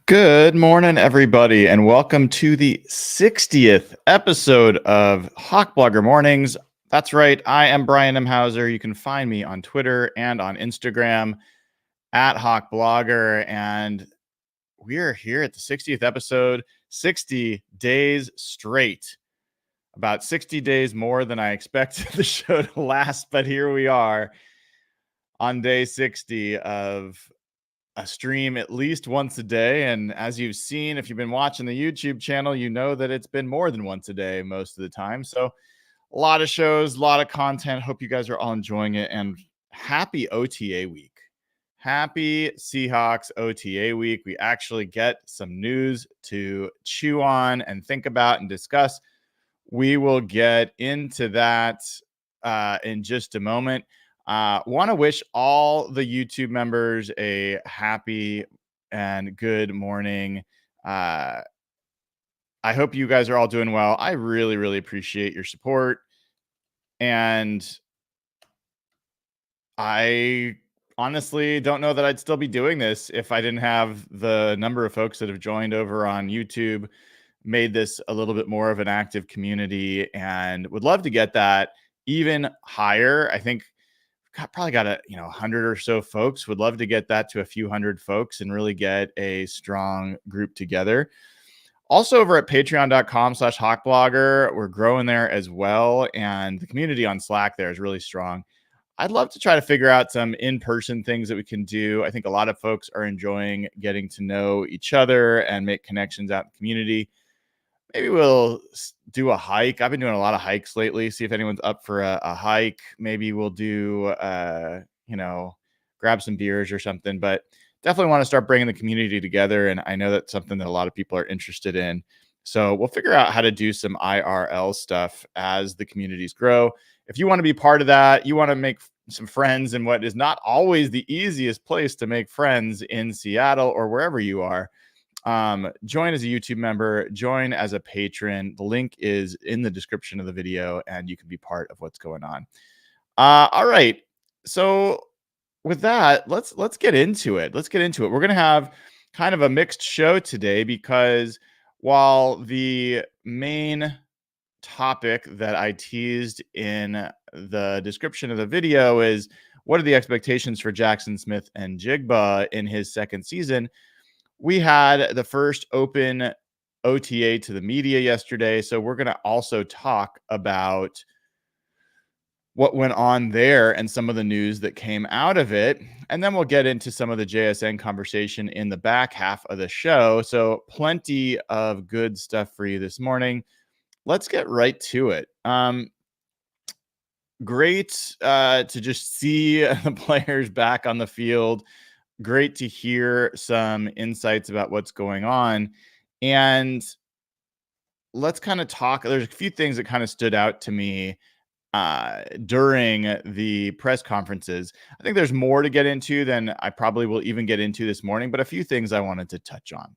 Good morning, everybody, and welcome to the 60th episode of Hawk Blogger Mornings. That's right, I am Brian M. Hauser. You can find me on Twitter and on Instagram at Hawk Blogger, and we are here at the 60th episode, 60 days straight. About 60 days more than I expected the show to last, but here we are on day 60 of a stream at least once a day. And as you've seen, if you've been watching the YouTube channel, you know that it's been more than once a day most of the time. So a lot of shows, a lot of content. Hope you guys are all enjoying it. And happy OTA week. Happy Seahawks OTA week. We actually get some news to chew on and think about and discuss. We will get into that in just a moment. Want to wish all the YouTube members a happy and good morning. I hope you guys are all doing well. I really, really appreciate your support. And I honestly don't know that I'd still be doing this if I didn't have the number of folks that have joined over on YouTube, made this a little bit more of an active community, and would love to get that even higher. I think probably got 100 or so folks. Would love to get that to a few hundred folks and really get a strong group together. Also over at patreon.com/hawkblogger, we're growing there as well. And the community on Slack there is really strong. I'd love to try to figure out some in-person things that we can do. I think a lot of folks are enjoying getting to know each other and make connections out in the community. Maybe we'll do a hike. I've been doing a lot of hikes lately. See if anyone's up for a hike. Maybe we'll do, grab some beers or something. But definitely want to start bringing the community together. And I know that's something that a lot of people are interested in. So we'll figure out how to do some IRL stuff as the communities grow. If you want to be part of that, you want to make some friends in what is not always the easiest place to make friends in Seattle or wherever you are. Join as a YouTube member, join as a patron. The link is in the description of the video and you can be part of what's going on. All right. So with that, let's get into it. Let's get into it. We're going to have kind of a mixed show today because while the main topic that I teased in the description of the video is what are the expectations for Jackson Smith and Jigba in his second season, we had the first open OTA to the media yesterday. So we're going to also talk about what went on there and some of the news that came out of it. And then we'll get into some of the JSN conversation in the back half of the show. So plenty of good stuff for you this morning. Let's get right to it. Great to just see the players back on the field. Great to hear some insights about what's going on. And let's kind of talk. There's a few things that kind of stood out to me during the press conferences. I think there's more to get into than I probably will even get into this morning, but a few things I wanted to touch on.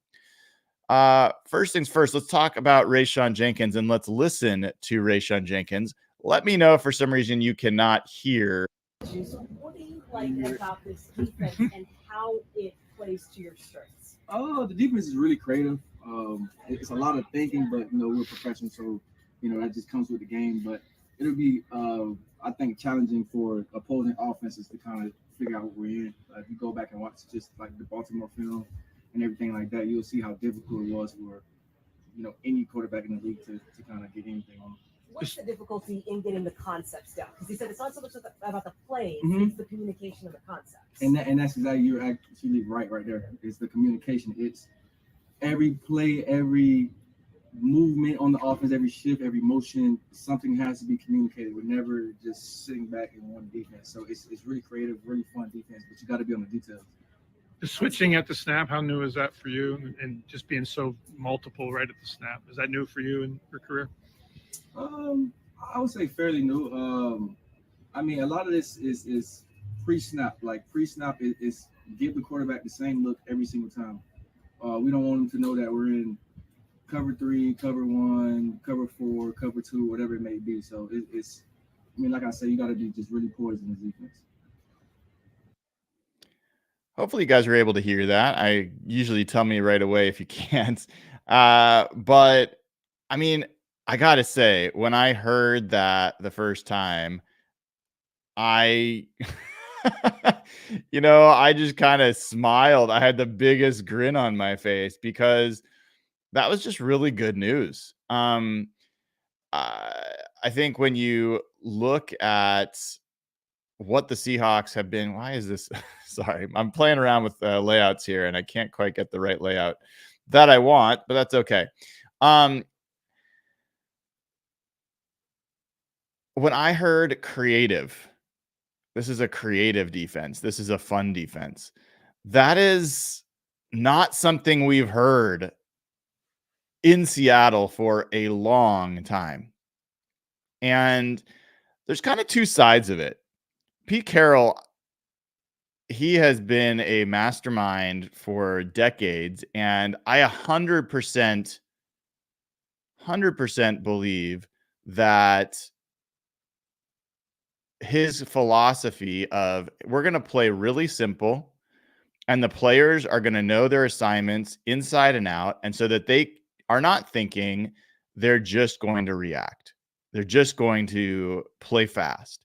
First things first, let's talk about Rayan Jenkins and let's listen to Rayan Jenkins. Let me know if for some reason you cannot hear. What do you like about this defense and how it plays to your strengths? The defense is really creative. It's a lot of thinking, but we're professionals, so that just comes with the game. But it'll be, I think, challenging for opposing offenses to kind of figure out what we're in. If you go back and watch just like the Baltimore film and everything like that, you'll see how difficult it was for any quarterback in the league to kind of get anything on. What's the difficulty in getting the concepts down? Because he said it's not so much about the plays, it's the communication of the concepts. And that's exactly, you're actually right there. It's the communication. It's every play, every movement on the offense, every shift, every motion, something has to be communicated. We're never just sitting back in one defense. So it's really creative, really fun defense, but you got to be on the details. The switching at the snap, how new is that for you? And just being so multiple right at the snap, is that new for you in your career? I would say fairly new. I mean, a lot of this is pre-snap. Like pre-snap is give the quarterback the same look every single time. We don't want them to know that we're in cover 3, cover 1, cover 4, cover 2, whatever it may be. So it's, I mean, like I said, you got to be just really poised in the defense. Hopefully you guys were able to hear that. I usually tell me right away if you can't. But I mean, I gotta say, when I heard that the first time, I I just kind of smiled. I had the biggest grin on my face because that was just really good news. I I think when you look at what the Seahawks have been, why is this? Sorry, I'm playing around with layouts here, and I can't quite get the right layout that I want, but that's okay. Um, when I heard creative, this is a creative defense. This is a fun defense. That is not something we've heard in Seattle for a long time. And there's kind of two sides of it. Pete Carroll, he has been a mastermind for decades, and I 100% believe that his philosophy of we're going to play really simple and the players are going to know their assignments inside and out, and so that they are not thinking they're just going to react. They're just going to play fast.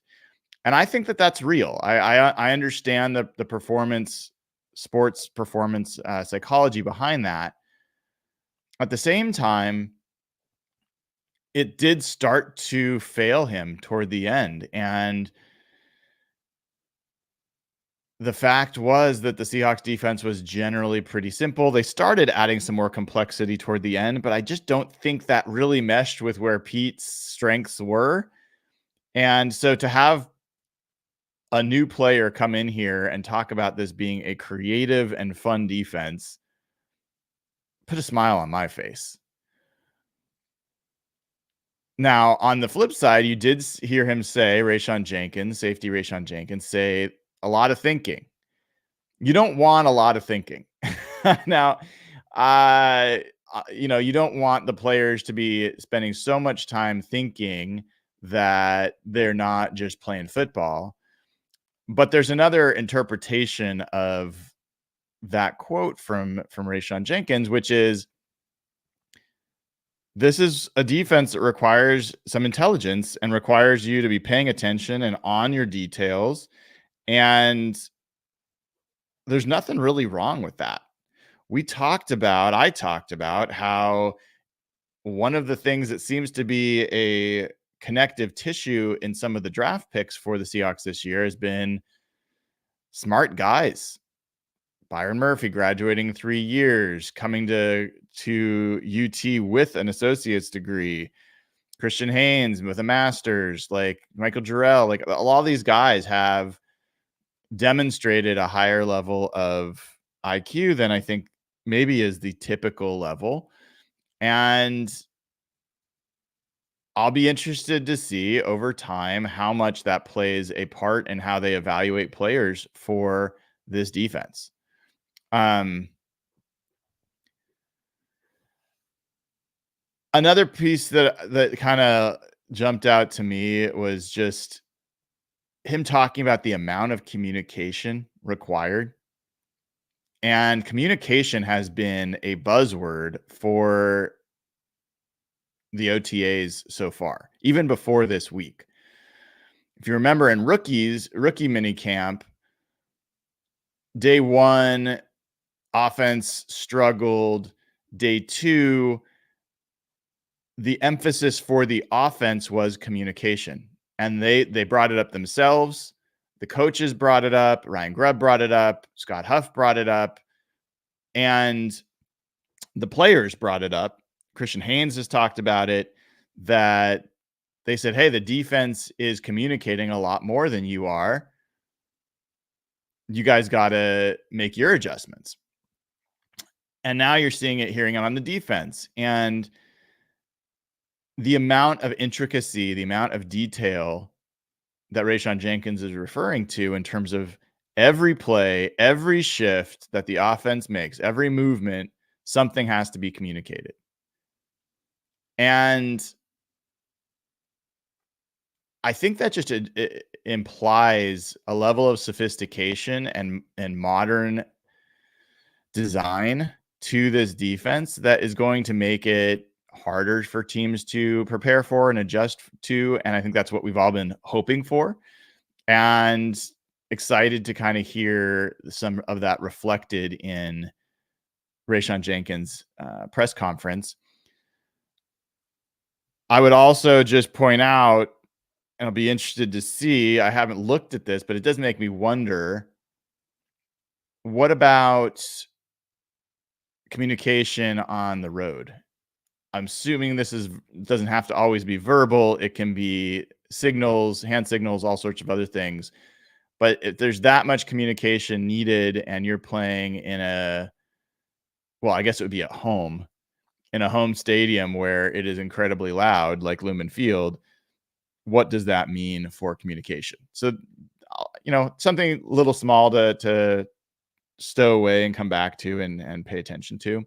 And I think that that's real. I understand the performance, sports performance psychology behind that. At the same time, it did start to fail him toward the end. And the fact was that the Seahawks defense was generally pretty simple. They started adding some more complexity toward the end, but I just don't think that really meshed with where Pete's strengths were. And so to have a new player come in here and talk about this being a creative and fun defense put a smile on my face. Now, on the flip side, you did hear him say, Rayan Jenkins, safety Rayan Jenkins, say a lot of thinking. You don't want a lot of thinking. Now, you don't want the players to be spending so much time thinking that they're not just playing football. But there's another interpretation of that quote from Rayan Jenkins, which is this is a defense that requires some intelligence and requires you to be paying attention and on your details. And there's nothing really wrong with that. I talked about how one of the things that seems to be a connective tissue in some of the draft picks for the Seahawks this year has been smart guys. Byron Murphy graduating 3 years, coming to UT with an associate's degree. Christian Haynes with a master's, like Michael Jarrell, like a lot of these guys have demonstrated a higher level of IQ than I think maybe is the typical level. And I'll be interested to see over time how much that plays a part in how they evaluate players for this defense. Another piece that kind of jumped out to me was just him talking about the amount of communication required. And communication has been a buzzword for the OTAs so far, even before this week. If you remember in rookie minicamp, day 1, offense struggled. Day 2, the emphasis for the offense was communication. And they brought it up themselves. The coaches brought it up. Ryan Grubb brought it up. Scott Huff brought it up. And the players brought it up. Christian Haynes has talked about it, that they said, hey, the defense is communicating a lot more than you are. You guys got to make your adjustments. And now you're seeing it, hearing it on the defense. And the amount of intricacy, the amount of detail that Rayan Jenkins is referring to in terms of every play, every shift that the offense makes, every movement, something has to be communicated. And I think that just it implies a level of sophistication and modern design to this defense that is going to make it harder for teams to prepare for and adjust to. And I think that's what we've all been hoping for. And excited to kind of hear some of that reflected in Rayan Jenkins' press conference. I would also just point out, and I'll be interested to see, I haven't looked at this, but it does make me wonder, what about communication on the road? I'm assuming this doesn't have to always be verbal. It can be signals, hand signals, all sorts of other things. But if there's that much communication needed and you're playing in I guess it would be at home, in a home stadium where it is incredibly loud, like Lumen Field, what does that mean for communication? So, something a little small to stow away and come back to and pay attention to.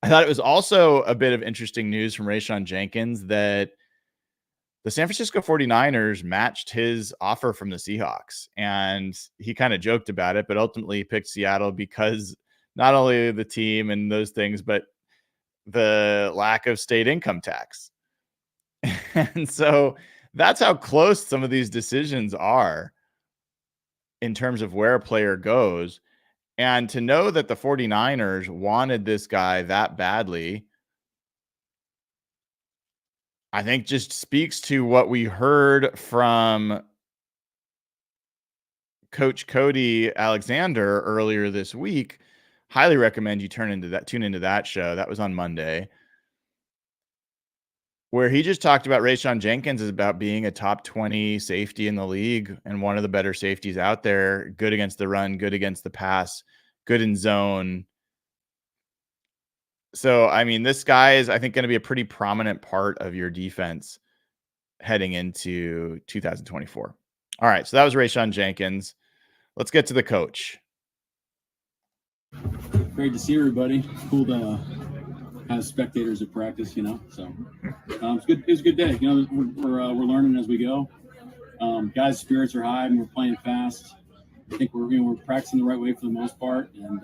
I thought it was also a bit of interesting news from Rayan Jenkins that the San Francisco 49ers matched his offer from the Seahawks. And he kind of joked about it, but ultimately picked Seattle because not only the team and those things, but the lack of state income tax. And so that's how close some of these decisions are in terms of where a player goes. And to know that the 49ers wanted this guy that badly, I think just speaks to what we heard from Coach Cody Alexander earlier this week. Highly recommend you tune into that show. That was on Monday, where he just talked about Rayan Jenkins as about being a top 20 safety in the league and one of the better safeties out there, good against the run, good against the pass, good in zone. So, I mean, this guy is, I think, going to be a pretty prominent part of your defense heading into 2024. All right, so that was Rayan Jenkins. Let's get to the coach. Great to see everybody. Cool to have spectators at practice, So it's good. It was a good day. We're learning as we go. Guys' spirits are high and we're playing fast. I think we're practicing the right way for the most part, and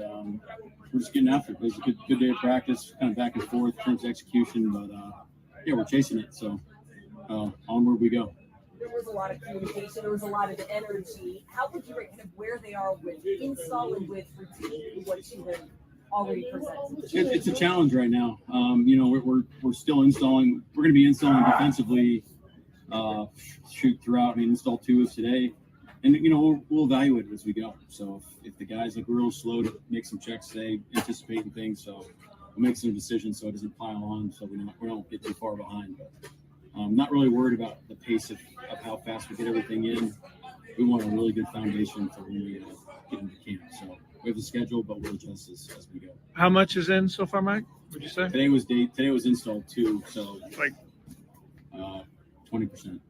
we're just getting after it. It was a good day of practice, kind of back and forth in terms of execution, but we're chasing it. So onward we go. There was a lot of communication. There was a lot of energy. How would you rate kind of where they are with install and with routine, what you have already presented? It's a challenge right now. We're still installing. We're going to be installing defensively throughout. I mean, install 2 is today, and we'll evaluate it as we go. So if the guys look real slow to make some checks today, anticipating things, so we'll make some decisions so it doesn't pile on, so we don't get too far behind. But I'm not really worried about the pace of how fast we get everything in. We want a really good foundation for when we get into camp. So we have the schedule, but we'll adjust as we go. How much is in so far, Mike? Would you say? Today was installed 2, so like 20%.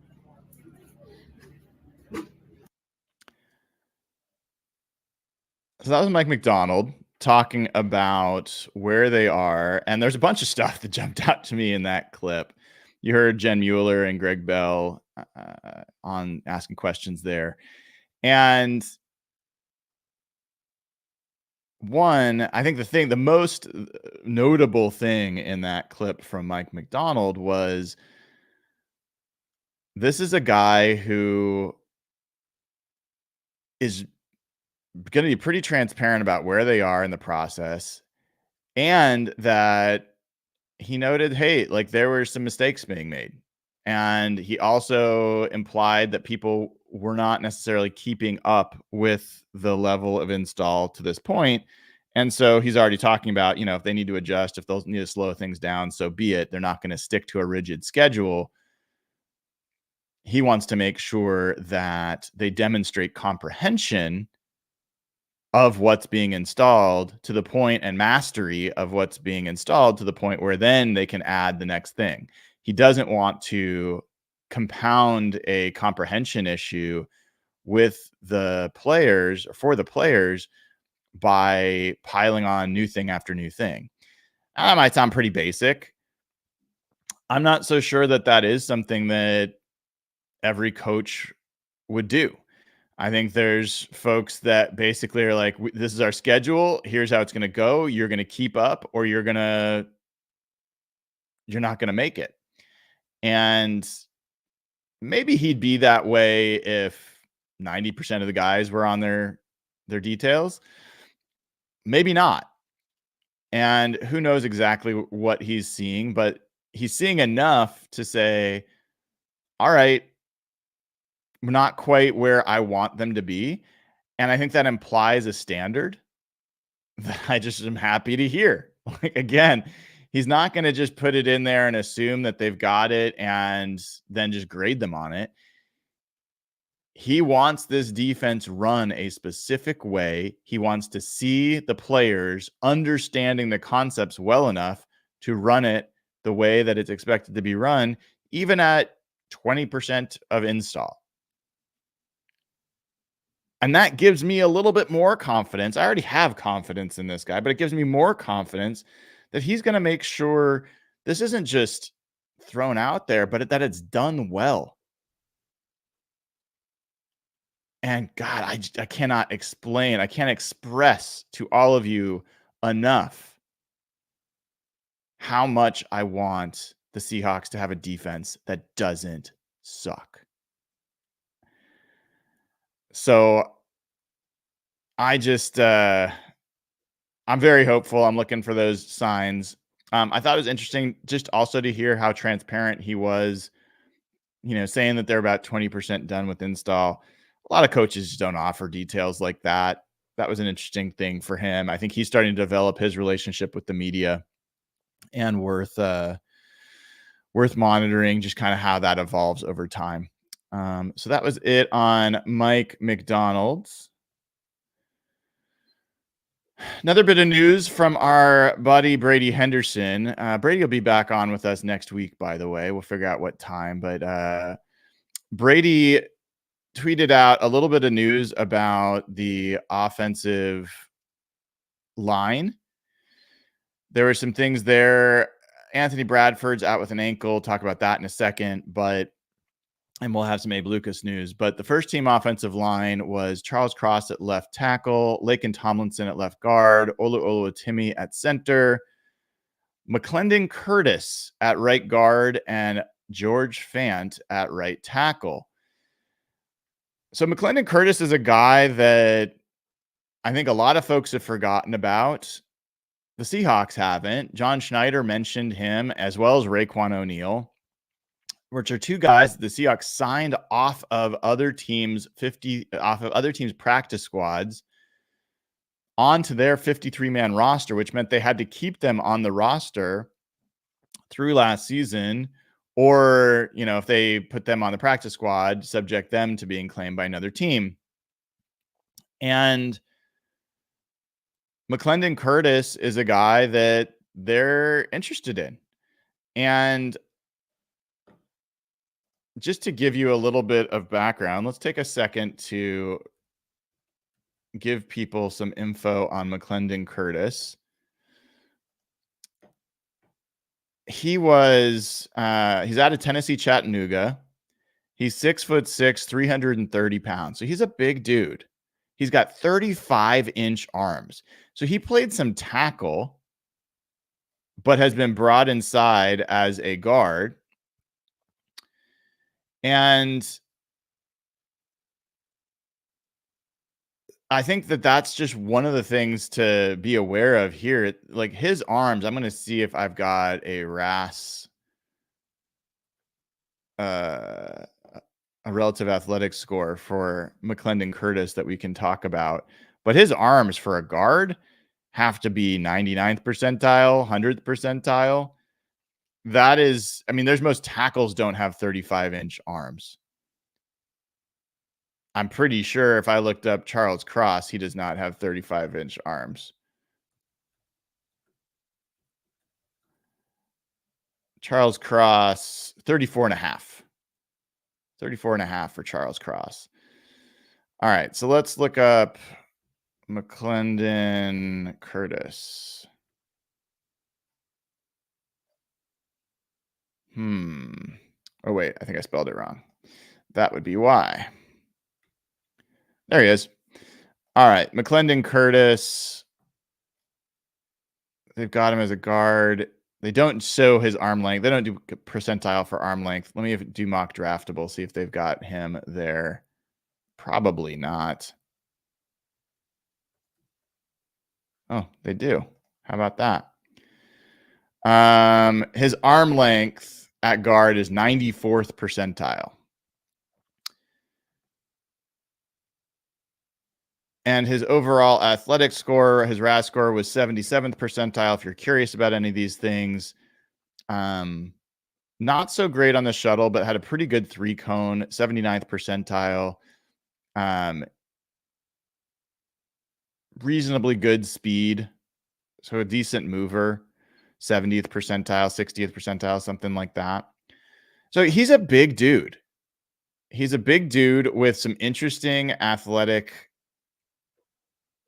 So that was Mike Macdonald talking about where they are. And there's a bunch of stuff that jumped out to me in that clip. You heard Jen Mueller and Greg Bell on asking questions there. And one, I think the most notable thing in that clip from Mike Macdonald was this is a guy who is going to be pretty transparent about where they are in the process, and that he noted, hey, like there were some mistakes being made. And he also implied that people were not necessarily keeping up with the level of install to this point. And so he's already talking about, if they need to adjust, if they'll need to slow things down, so be it. They're not going to stick to a rigid schedule. He wants to make sure that they demonstrate comprehension of what's being installed to the point, and mastery of what's being installed to the point where then they can add the next thing. He doesn't want to compound a comprehension issue with the players, or for the players, by piling on new thing after new thing. That might sound pretty basic. I'm not so sure that is something that every coach would do. I think there's folks that basically are like, this is our schedule. Here's how it's going to go. You're going to keep up or you're not going to make it. And maybe he'd be that way if 90% of the guys were on their details. Maybe not. And who knows exactly what he's seeing, but he's seeing enough to say, all right, we're not quite where I want them to be. And I think that implies a standard that I just am happy to hear. Like, again, he's not going to just put it in there and assume that they've got it and then just grade them on it. He wants this defense run a specific way. He wants to see the players understanding the concepts well enough to run it the way that it's expected to be run, even at 20% of install. And that gives me a little bit more confidence. I already have confidence in this guy, but it gives me more confidence that he's going to make sure this isn't just thrown out there, but that it's done well. And God, I cannot explain, I can't express to all of you enough how much I want the Seahawks to have a defense that doesn't suck. So I just, I'm very hopeful. I'm looking for those signs. I thought it was interesting just also to hear how transparent he was, saying that they're about 20% done with install. A lot of coaches just don't offer details like that. That was an interesting thing for him. I think he's starting to develop his relationship with the media, and worth monitoring just kind of how that evolves over time. So that was it on Mike Macdonald. Another bit of news from our buddy Brady Henderson. Brady will be back on with us next week, by the way. We'll figure out what time. But Brady tweeted out a little bit of news about the offensive line. There were some things there. Anthony Bradford's out with an ankle. Talk about that in a second. And we'll have some Abe Lucas news. But the first team offensive line was Charles Cross at left tackle, Laken Tomlinson at left guard, Oluwatimi at center, McClendon Curtis at right guard, and George Fant at right tackle. So McClendon Curtis is a guy that I think a lot of folks have forgotten about. The Seahawks haven't. John Schneider mentioned him, as well as Raekwon O'Neal, which are two guys that the Seahawks signed off of other teams' practice squads onto their 53-man roster, which meant they had to keep them on the roster through last season, or, if they put them on the practice squad, subject them to being claimed by another team. And McClendon Curtis is a guy that they're interested in. And just to give you a little bit of background, let's take a second to give people some info on McClendon Curtis. He's out of Tennessee, Chattanooga. He's 6'6", 330 pounds. So he's a big dude. He's got 35-inch arms. So he played some tackle, but has been brought inside as a guard. And I think that that's just one of the things to be aware of here. Like his arms, I'm going to see if I've got a RAS, a relative athletic score for McClendon Curtis that we can talk about. But his arms for a guard have to be 99th percentile, 100th percentile. That is, there's most tackles don't have 35-inch arms. I'm pretty sure if I looked up Charles Cross, he does not have 35-inch arms. Charles Cross, 34 and a half. 34 and a half for Charles Cross. All right, so let's look up McClendon Curtis. Oh, wait, I think I spelled it wrong. That would be why. There he is. All right, McClendon Curtis. They've got him as a guard. They don't show his arm length. They don't do percentile for arm length. Let me do mock draftable, see if they've got him there. Probably not. Oh, they do. How about that? His arm length at guard is 94th percentile. And his overall athletic score, his RAS score was 77th percentile. If you're curious about any of these things, not so great on the shuttle, but had a pretty good 3-cone, 79th percentile. Reasonably good speed. So a decent mover, 70th percentile, 60th percentile, something like that. So he's a big dude. He's a big dude with some interesting athletic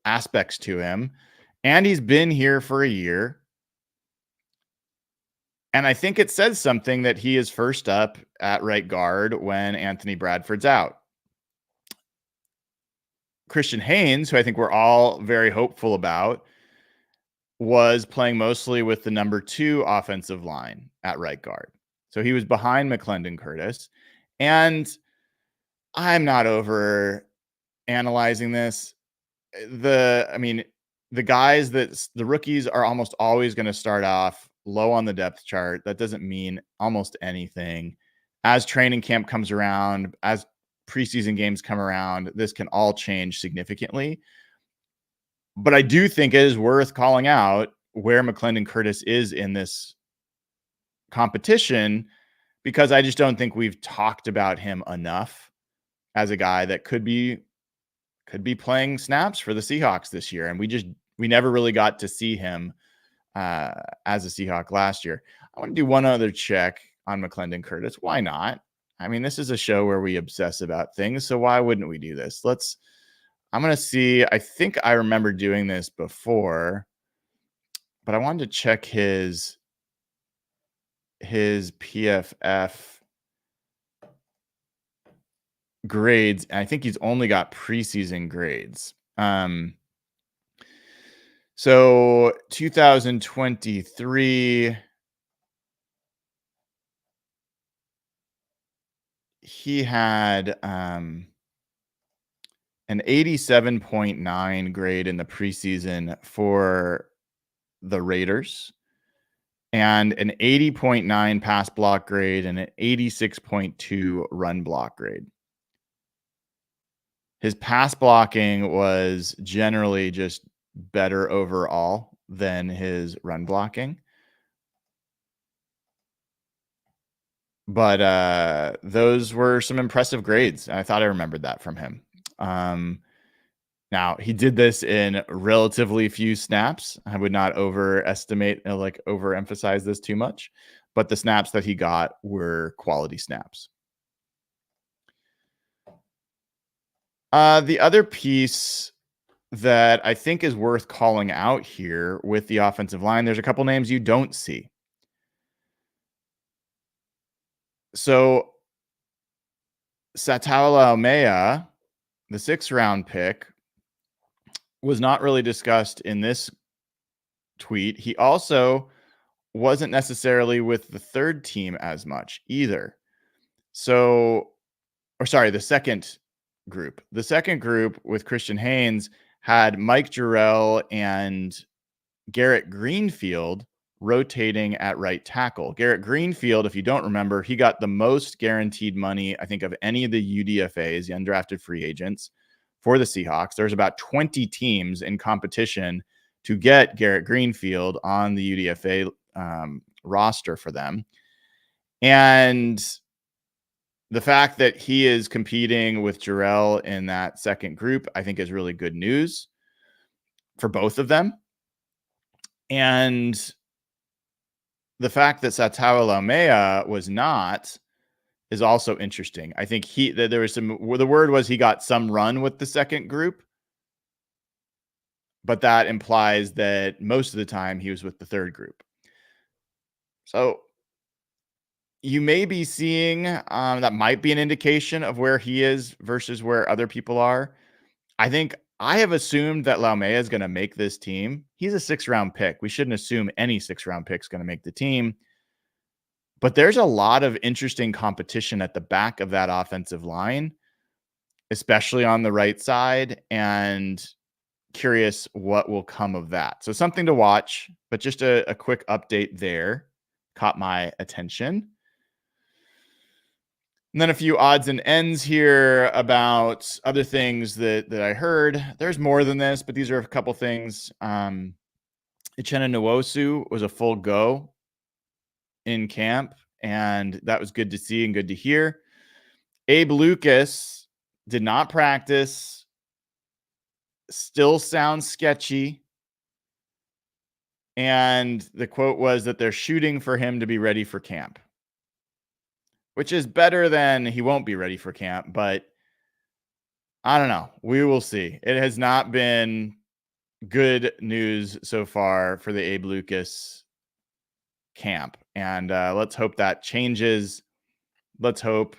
aspects to him. And he's been here for a year. And I think it says something that he is first up at right guard when Anthony Bradford's out. Christian Haynes, who I think we're all very hopeful about, was playing mostly with the number 2 offensive line at right guard. So he was behind McClendon Curtis. And I'm not over analyzing this. The rookies are almost always going to start off low on the depth chart. That doesn't mean almost anything. As training camp comes around, as preseason games come around, this can all change significantly. But I do think it is worth calling out where McClendon Curtis is in this competition, because I just don't think we've talked about him enough as a guy that could be playing snaps for the Seahawks this year. And we never really got to see him as a Seahawk last year. I want to do one other check on McClendon Curtis. Why not? I mean, this is a show where we obsess about things, so why wouldn't we do this? I'm going to see. I think I remember doing this before, but I wanted to check his PFF grades. And I think he's only got preseason grades. So 2023, he had an 87.9 grade in the preseason for the Raiders, and an 80.9 pass block grade and an 86.2 run block grade. His pass blocking was generally just better overall than his run blocking. But those were some impressive grades. I thought I remembered that from him. Now, he did this in relatively few snaps. I would not overemphasize this too much, but the snaps that he got were quality snaps. The other piece that I think is worth calling out here with the offensive line, there's a couple names you don't see. So Sataola Omea, the 6th-round pick, was not really discussed in this tweet. He also wasn't necessarily with the third team as much either. The second group. The second group with Christian Haynes had Mike Jarrell and Garrett Greenfield rotating at right tackle. Garrett Greenfield, if you don't remember, he got the most guaranteed money, I think, of any of the UDFAs, the undrafted free agents, for the Seahawks. There's about 20 teams in competition to get Garrett Greenfield on the UDFA roster for them. And the fact that he is competing with Jarrell in that second group, I think, is really good news for both of them. And the fact that Sataola Omea was not is also interesting. I think the word was he got some run with the second group, but that implies that most of the time he was with the third group. So you may be seeing that might be an indication of where he is versus where other people are. I think I have assumed that Laumea is going to make this team. He's a 6th-round pick. We shouldn't assume any 6th-round pick is going to make the team. But there's a lot of interesting competition at the back of that offensive line, especially on the right side, and curious what will come of that. So something to watch, but just a quick update there caught my attention. And then a few odds and ends here about other things that I heard. There's more than this, but these are a couple things. Uchenna Nwosu was a full go in camp, and that was good to see and good to hear. Abe Lucas did not practice. Still sounds sketchy. And the quote was that they're shooting for him to be ready for camp, which is better than he won't be ready for camp, but I don't know. We will see. It has not been good news so far for the Abe Lucas camp, and let's hope that changes. Let's hope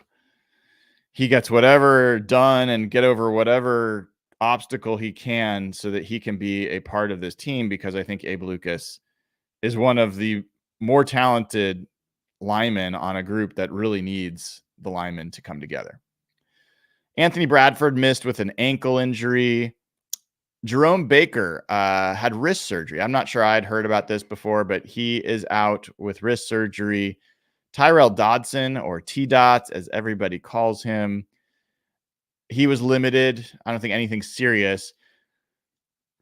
he gets whatever done and get over whatever obstacle he can so that he can be a part of this team, because I think Abe Lucas is one of the more talented linemen on a group that really needs the linemen to come together. Anthony Bradford missed with an ankle injury. Jerome Baker had wrist surgery. I'm not sure I'd heard about this before, but he is out with wrist surgery. Tyrell Dodson, or T-Dots, as everybody calls him, he was limited. I don't think anything serious.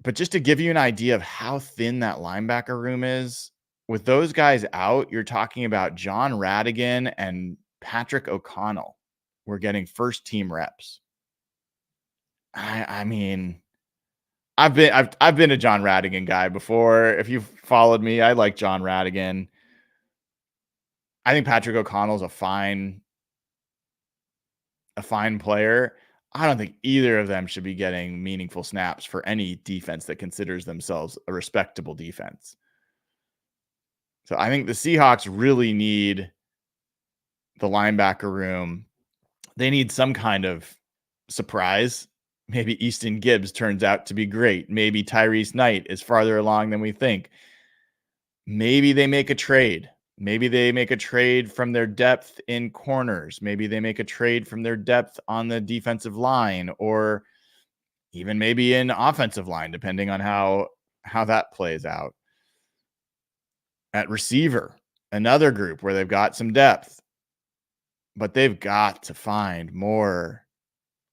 But just to give you an idea of how thin that linebacker room is, with those guys out, you're talking about John Radigan and Patrick O'Connell were getting first-team reps. I mean, I've been a John Radigan guy before. If you've followed me, I like John Radigan. I think Patrick O'Connell's a fine player. I don't think either of them should be getting meaningful snaps for any defense that considers themselves a respectable defense. So I think the Seahawks really need the linebacker room. They need some kind of surprise. Maybe Easton Gibbs turns out to be great. Maybe Tyrese Knight is farther along than we think. Maybe they make a trade. Maybe they make a trade from their depth in corners. Maybe they make a trade from their depth on the defensive line, or even maybe in offensive line, depending on how that plays out. At receiver, another group where they've got some depth, but they've got to find more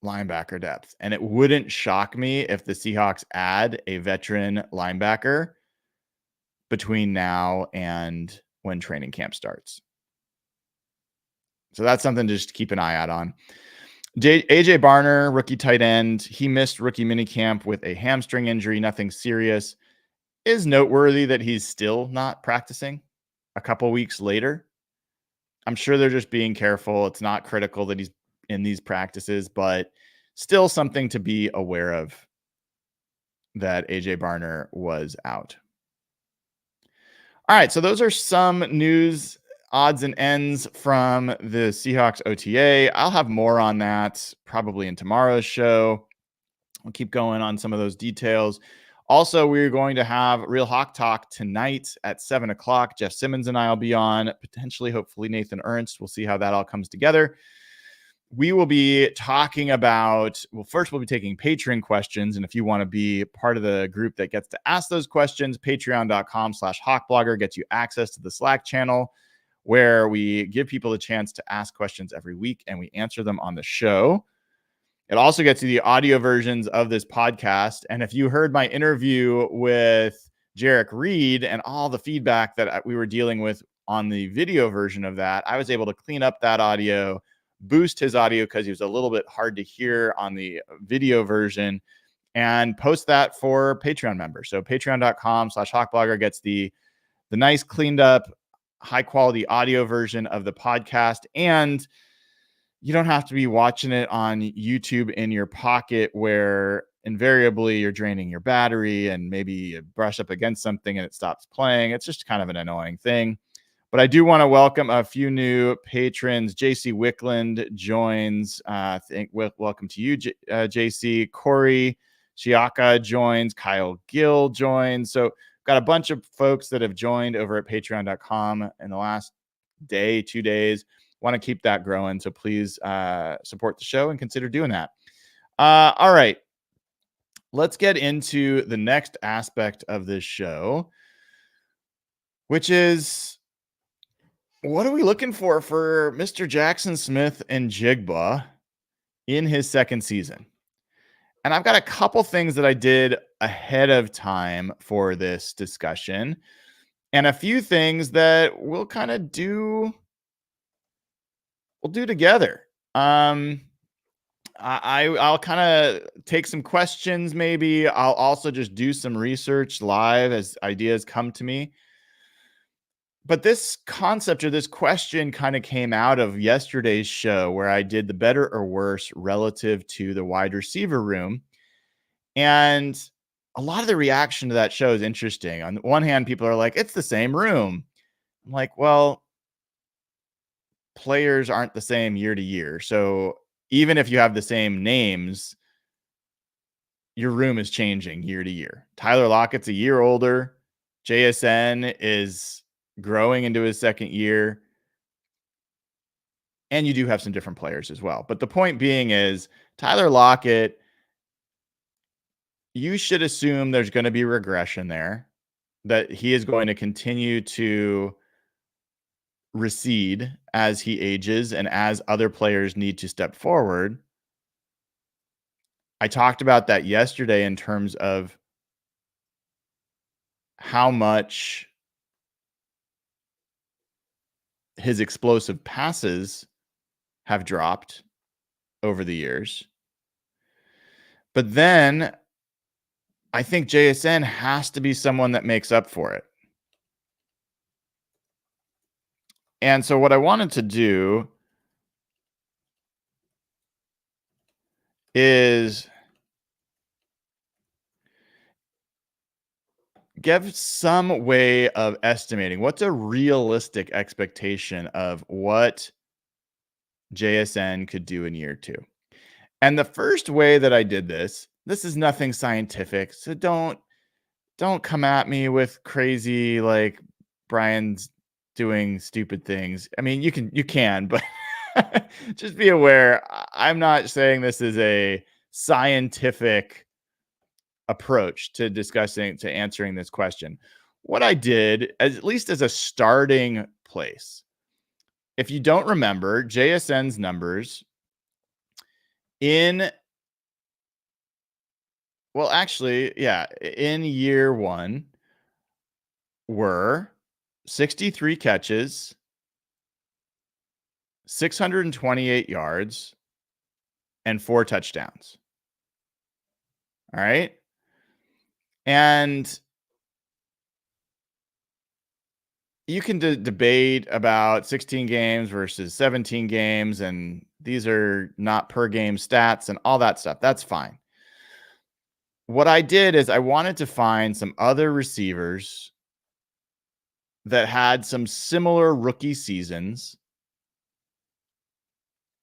linebacker depth. And it wouldn't shock me if the Seahawks add a veteran linebacker between now and when training camp starts. So that's something to just keep an eye out on. AJ Barner, rookie tight end, he missed rookie minicamp with a hamstring injury, nothing serious. Is noteworthy that he's still not practicing a couple weeks later. I'm sure they're just being careful. It's not critical that he's in these practices, but still something to be aware of that AJ Barner was out. All right, so those are some news, odds and ends from the Seahawks OTA. I'll have more on that probably in tomorrow's show. We'll keep going on some of those details. Also, we're going to have Real Hawk Talk tonight at 7 o'clock. Jeff Simmons and I will be on, potentially, hopefully, Nathan Ernst. We'll see how that all comes together. We will be talking about, well, first we'll be taking Patreon questions. And if you want to be part of the group that gets to ask those questions, patreon.com/hawkblogger gets you access to the Slack channel where we give people a chance to ask questions every week and we answer them on the show. It also gets you the audio versions of this podcast. And if you heard my interview with Jarek Reed and all the feedback that we were dealing with on the video version of that, I was able to clean up that audio, boost his audio because he was a little bit hard to hear on the video version, and post that for Patreon members. So patreon.com/hawkblogger gets the nice cleaned up, high quality audio version of the podcast. And you don't have to be watching it on YouTube in your pocket where invariably you're draining your battery and maybe you brush up against something and it stops playing. It's just kind of an annoying thing. But I do want to welcome a few new patrons. JC Wickland joins. Welcome to you, JC. Corey Chiaka joins. Kyle Gill joins. So got a bunch of folks that have joined over at patreon.com in the last day, 2 days. Want to keep that growing. So please support the show and consider doing that. All right. Let's get into the next aspect of this show, which is, what are we looking for Mr. Jackson Smith and Jigba in his second season? And I've got a couple things that I did ahead of time for this discussion, and a few things that we'll kind of do together. I'll kind of take some questions. Maybe I'll also just do some research live as ideas come to me. But this concept or this question kind of came out of yesterday's show, where I did the better or worse relative to the wide receiver room. And a lot of the reaction to that show is interesting. On the one hand, people are like, it's the same room. I'm like, well, players aren't the same year to year. So even if you have the same names, your room is changing year to year. Tyler Lockett's a year older. JSN is growing into his second year. And you do have some different players as well. But the point being is, Tyler Lockett, you should assume there's going to be regression there, that he is going to continue to recede as he ages and as other players need to step forward. I talked about that yesterday in terms of how much his explosive passes have dropped over the years. But then I think JSN has to be someone that makes up for it. And so what I wanted to do is give some way of estimating what's a realistic expectation of what JSN could do in year 2. And the first way that I did this is nothing scientific. So don't come at me with crazy, like, Brian's doing stupid things. I mean, you can, but just be aware, I'm not saying this is a scientific approach to answering this question. What I did, at least as a starting place, if you don't remember, JSN's numbers in year 1 were 63 catches, 628 yards, and 4 touchdowns. All right. And you can debate about 16 games versus 17 games, and these are not per game stats and all that stuff. That's fine. What I did is I wanted to find some other receivers that had some similar rookie seasons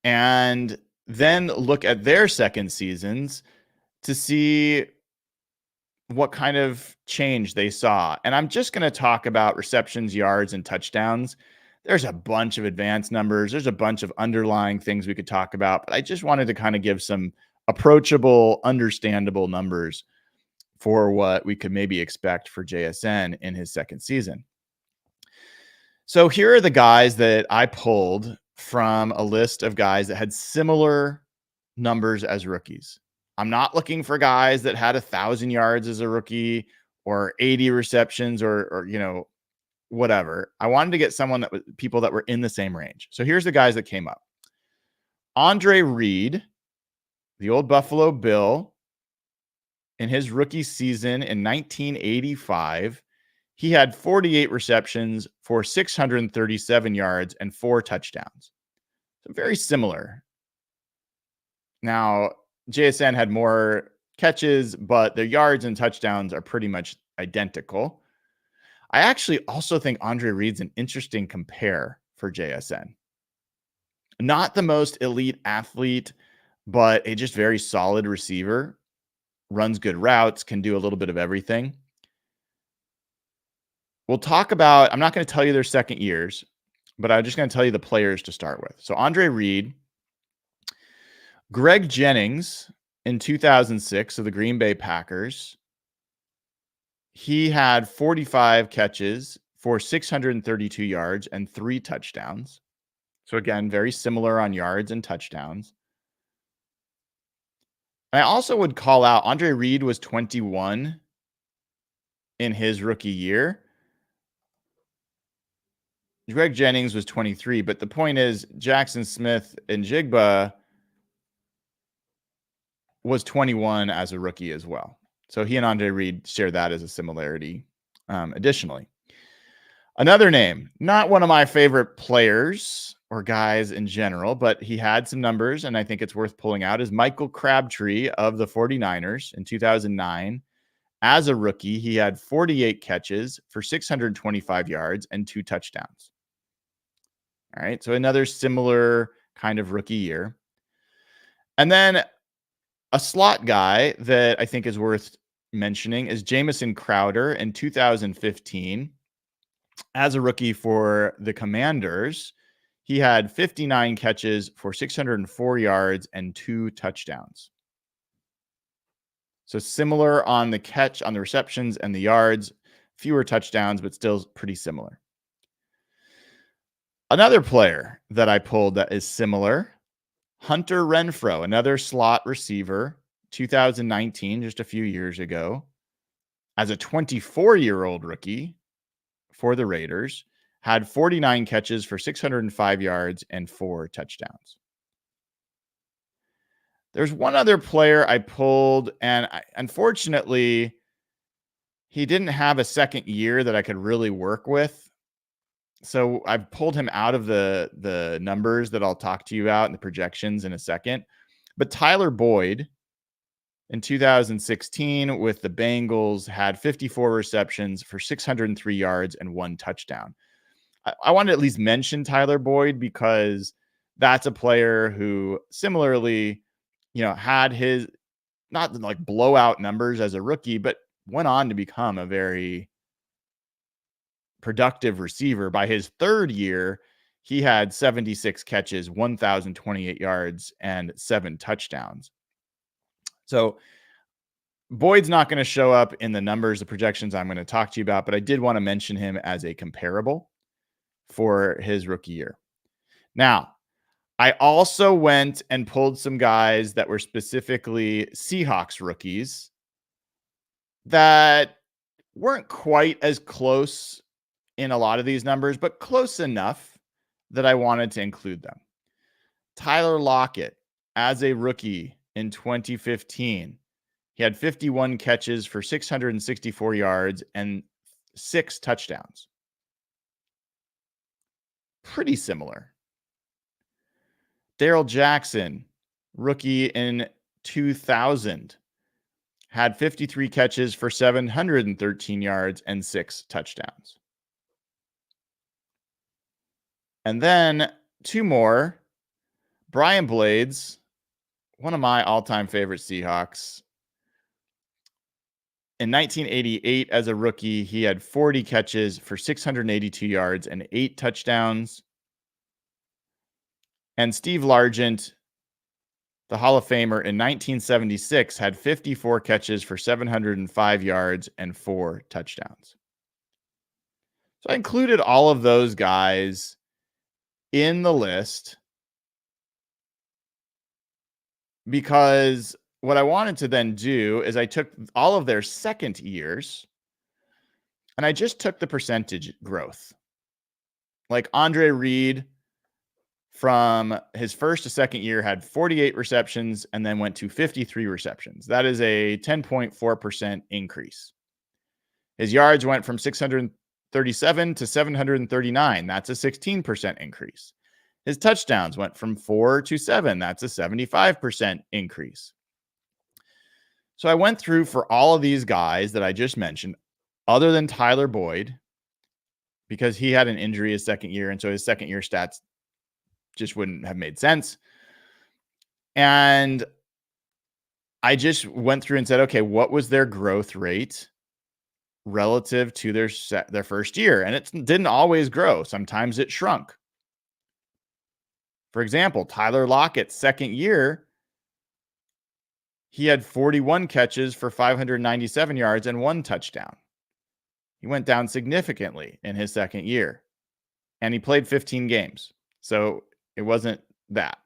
and then look at their second seasons to see what kind of change they saw. And I'm just going to talk about receptions, yards, and touchdowns. There's a bunch of advanced numbers. There's a bunch of underlying things we could talk about, but I just wanted to kind of give some approachable, understandable numbers for what we could maybe expect for JSN in his second season. So here are the guys that I pulled from a list of guys that had similar numbers as rookies. I'm not looking for guys that had 1,000 yards as a rookie or 80 receptions or whatever. I wanted to get people that were in the same range. So here's the guys that came up. Andre Reed, the old Buffalo Bill, in his rookie season in 1985, he had 48 receptions for 637 yards and 4 touchdowns. So very similar. Now, JSN had more catches, but their yards and touchdowns are pretty much identical. I actually also think Andre Reed's an interesting compare for JSN. Not the most elite athlete, but a just very solid receiver. Runs good routes, can do a little bit of everything. We'll talk about, I'm not going to tell you their second years, but I'm just going to tell you the players to start with. So Andre Reed, Greg Jennings in 2006 of the Green Bay Packers. He had 45 catches for 632 yards and 3 touchdowns. So again, very similar on yards and touchdowns. I also would call out Andre Reed was 21 in his rookie year. Greg Jennings was 23, but the point is Jackson Smith and Jigba was 21 as a rookie as well. So he and Andre Reed share that as a similarity. Additionally, another name, not one of my favorite players or guys in general, but he had some numbers, and I think it's worth pulling out, is Michael Crabtree of the 49ers in 2009. As a rookie, he had 48 catches for 625 yards and 2 touchdowns. All right, so another similar kind of rookie year. And then a slot guy that I think is worth mentioning is Jamison Crowder in 2015. As a rookie for the Commanders, he had 59 catches for 604 yards and 2 touchdowns. So similar on the catch, on the receptions and the yards, fewer touchdowns, but still pretty similar. Another player that I pulled that is similar, Hunter Renfrow, another slot receiver, 2019, just a few years ago, as a 24-year-old rookie for the Raiders, had 49 catches for 605 yards and 4 touchdowns. There's one other player I pulled, and unfortunately, he didn't have a second year that I could really work with. So I've pulled him out of the numbers that I'll talk to you about and the projections in a second. But Tyler Boyd in 2016 with the Bengals had 54 receptions for 603 yards and 1 touchdown. I want to at least mention Tyler Boyd because that's a player who similarly, had his not like blowout numbers as a rookie, but went on to become a very productive receiver. By his third year, he had 76 catches, 1,028 yards, and 7 touchdowns. So Boyd's not going to show up in the numbers, the projections I'm going to talk to you about, but I did want to mention him as a comparable for his rookie year. Now, I also went and pulled some guys that were specifically Seahawks rookies that weren't quite as close in a lot of these numbers, but close enough that I wanted to include them. Tyler Lockett, as a rookie in 2015, he had 51 catches for 664 yards and 6 touchdowns. Pretty similar. Darrell Jackson, rookie in 2000, had 53 catches for 713 yards and 6 touchdowns. And then 2 more. Brian Blades, one of my all-time favorite Seahawks. In 1988, as a rookie, he had 40 catches for 682 yards and 8 touchdowns. And Steve Largent, the Hall of Famer, in 1976, had 54 catches for 705 yards and 4 touchdowns. So I included all of those guys in the list because what I wanted to then do is I took all of their second years and I just took the percentage growth. Like Andre Reed, from his first to second year, had 48 receptions and then went to 53 receptions. That is a 10.4% increase. His yards went from 637 to 739. That's a 16% increase. His touchdowns went from 4 to 7. That's a 75% increase. So I went through for all of these guys that I just mentioned, other than Tyler Boyd, because he had an injury his second year. And so his second year stats just wouldn't have made sense. And I just went through and said, okay, what was their growth rate relative to their first year? And it didn't always grow. Sometimes it shrunk. For example, Tyler Lockett's second year, he had 41 catches for 597 yards and 1 touchdown. He went down significantly in his second year, and he played 15 games. So it wasn't that.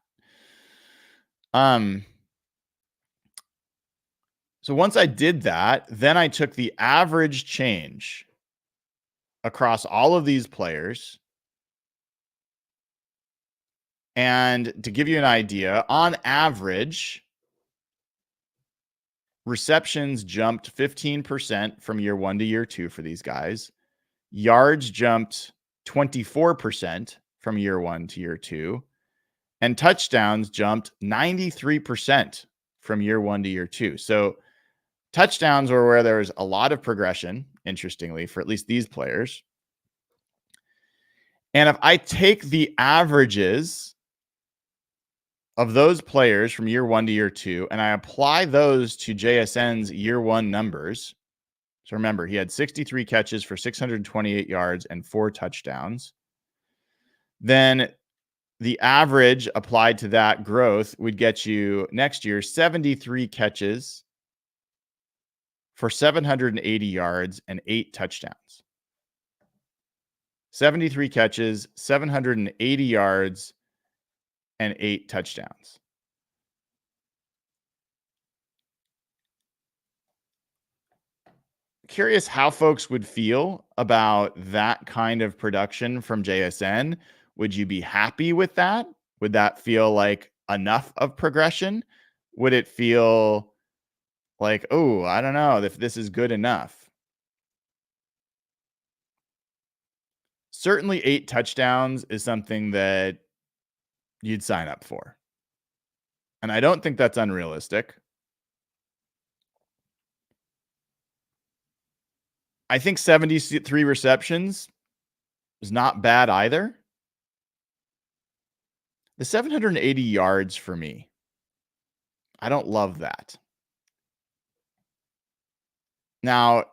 So once I did that, then I took the average change across all of these players. And to give you an idea, on average, receptions jumped 15% from year 1 to year 2 for these guys. Yards jumped 24% from year 1 to year 2. And touchdowns jumped 93% from year 1 to year 2. So touchdowns were where there was a lot of progression, interestingly, for at least these players. And if I take the averages of those players from year 1 to year 2, and I apply those to JSN's year 1 numbers. So remember, he had 63 catches for 628 yards and 4 touchdowns. Then the average applied to that growth would get you next year 73 catches for 780 yards and 8 touchdowns. 73 catches, 780 yards, and 8 touchdowns. Curious how folks would feel about that kind of production from JSN. Would you be happy with that? Would that feel like enough of progression? Would it feel like, oh, I don't know if this is good enough? Certainly 8 touchdowns is something that you'd sign up for. And I don't think that's unrealistic. I think 73 receptions is not bad either. The 780 yards for me, I don't love that. Now,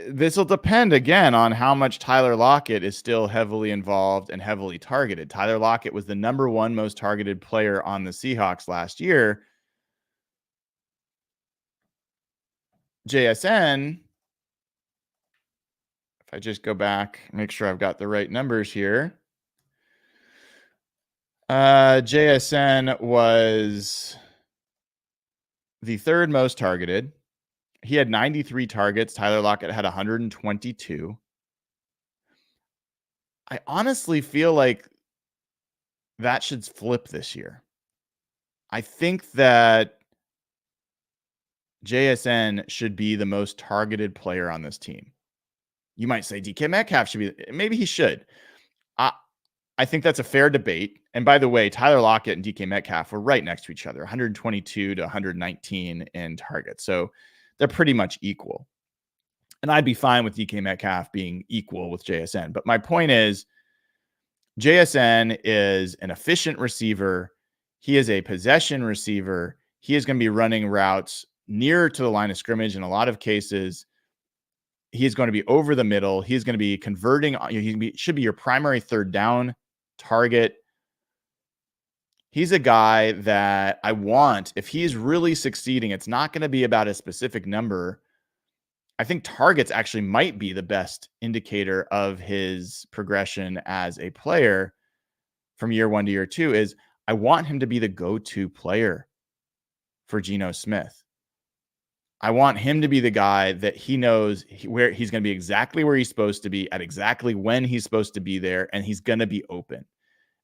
this will depend again on how much Tyler Lockett is still heavily involved and heavily targeted. Tyler Lockett was the #1 most targeted player on the Seahawks last year. JSN, if I just go back, make sure I've got the right numbers here. JSN was the 3rd most targeted. He had 93 targets. Tyler Lockett had 122. I honestly feel like that should flip this year. I think that JSN should be the most targeted player on this team. You might say DK Metcalf should be, maybe he should. I think that's a fair debate. And by the way, Tyler Lockett and DK Metcalf were right next to each other, 122 to 119 in targets. So they're pretty much equal. And I'd be fine with DK Metcalf being equal with JSN. But my point is, JSN is an efficient receiver. He is a possession receiver. He is going to be running routes near to the line of scrimmage in a lot of cases. He is going to be over the middle. He's going to be converting. He should be your primary 3rd down target. He's a guy that I want, if he's really succeeding, it's not going to be about a specific number. I think targets actually might be the best indicator of his progression as a player from year 1 to year 2. Is I want him to be the go-to player for Geno Smith. I want him to be the guy that he knows where he's going to be exactly where he's supposed to be at exactly when he's supposed to be there, and he's going to be open.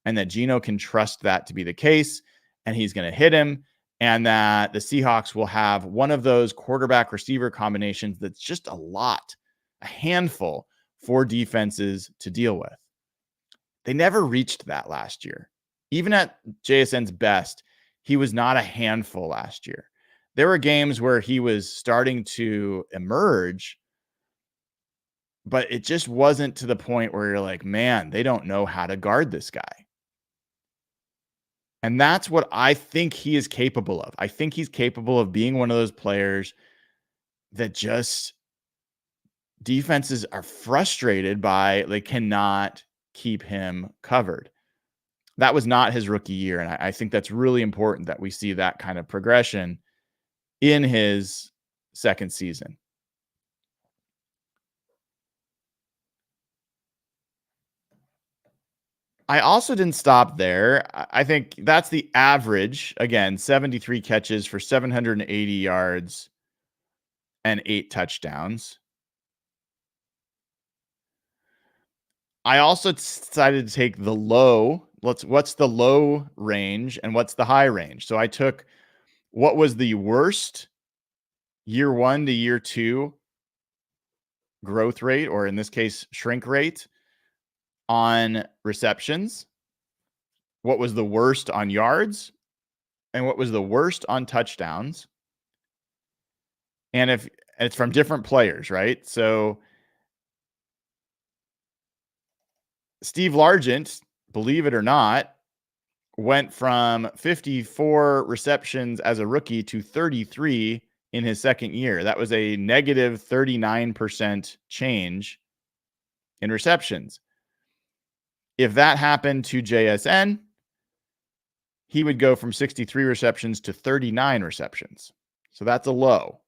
And that Geno can trust that to be the case, and he's going to hit him, and that the Seahawks will have one of those quarterback receiver combinations that's just a handful for defenses to deal with. They never reached that last year. Even at JSN's best, he was not a handful last year. There were games where he was starting to emerge, but it just wasn't to the point where you're like, man, they don't know how to guard this guy. And that's what I think he is capable of. I think he's capable of being one of those players that just defenses are frustrated by, they cannot keep him covered. That was not his rookie year. And I think that's really important that we see that kind of progression in his second season. I also didn't stop there. I think that's the average. Again, 73 catches for 780 yards and 8 touchdowns. I also decided to take the low. What's the low range and what's the high range? So I took what was the worst year 1 to year 2 growth rate, or in this case, shrink rate on receptions, what was the worst on yards, and what was the worst on touchdowns. And if it's from different players, right? So Steve Largent, believe it or not, went from 54 receptions as a rookie to 33 in his second year. That was a negative 39% change in receptions. If that happened to JSN, he would go from 63 receptions to 39 receptions. So that's a low.